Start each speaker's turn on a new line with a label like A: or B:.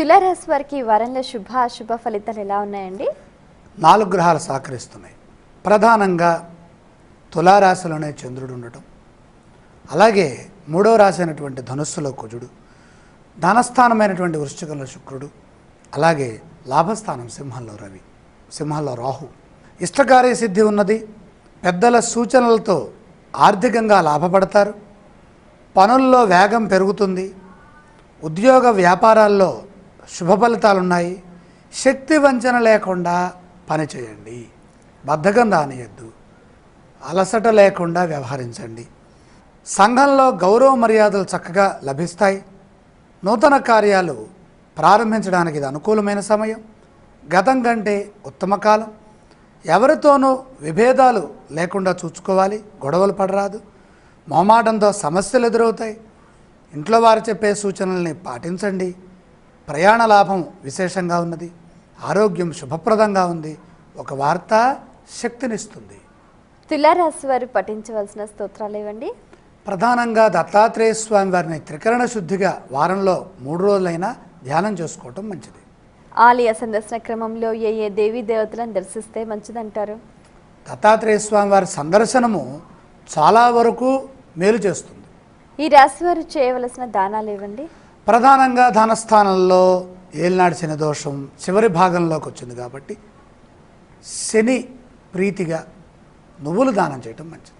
A: తులారాశి వారికి ఈ వారంలో శుభ అశుభ ఫలితాలు ఎలా ఉన్నాయండి?
B: 4 గ్రహాలు సహకరిస్తున్నాయి. ప్రధానంగా తులారాశిలోనే చంద్రుడు ఉండటం, అలాగే 3వ రాశి అయినటువంటి ధనుస్సులో కుజుడు, ధనస్థానమైనటువంటి వృశ్చికంలో శుక్రుడు, అలాగే లాభస్థానం సింహంలో రవి, సింహంలో రాహు. ఇష్టకార్య సిద్ధి ఉన్నది. పెద్దల సూచనలతో ఆర్థికంగా లాభపడతారు. పనుల్లో వేగం పెరుగుతుంది. ఉద్యోగ వ్యాపారాల్లో శుభ ఫలితాలున్నాయి. శక్తి వంచన లేకుండా పనిచేయండి. బద్ధకం రానియద్దు. అలసట లేకుండా వ్యవహరించండి. సంఘంలో గౌరవ మర్యాదలు చక్కగా లభిస్తాయి. నూతన కార్యాలు ప్రారంభించడానికి ఇది అనుకూలమైన సమయం. గతం కంటే ఉత్తమ కాలం. ఎవరితోనూ విభేదాలు లేకుండా చూసుకోవాలి. గొడవలు పడరాదు. మొహమాటంతో సమస్యలు ఎదురవుతాయి. ఇంట్లో వారు చెప్పే సూచనల్ని పాటించండి. ప్రయాణ లాభం విశేషంగా ఉన్నది. ఆరోగ్యం శుభప్రదంగా ఉంది. ఒక వార్త శక్తినిస్తుంది.
A: తులారాశి వారు పఠించవలసిన స్తోత్రాలు ఇవ్వండి.
B: ప్రధానంగా దత్తాత్రేయ స్వామి వారిని త్రికరణ శుద్ధిగా వారంలో 3 రోజులైనా ధ్యానం చేసుకోవటం మంచిది.
A: ఆలయ సందర్శన క్రమంలో ఏ దేవీ దేవతలను దర్శిస్తే మంచిదంటారు?
B: దత్తాత్రేయ స్వామి వారి సందర్శనము చాలా వరకు మేలు చేస్తుంది.
A: ఈ రాశి వారు చేయవలసిన దానాలు ఇవ్వండి.
B: ప్రధానంగా ధనస్థానంలో ఏలినాడు శని దోషం చివరి భాగంలోకి వచ్చింది కాబట్టి శని ప్రీతిగా నువ్వులు దానం చేయటం మంచిది.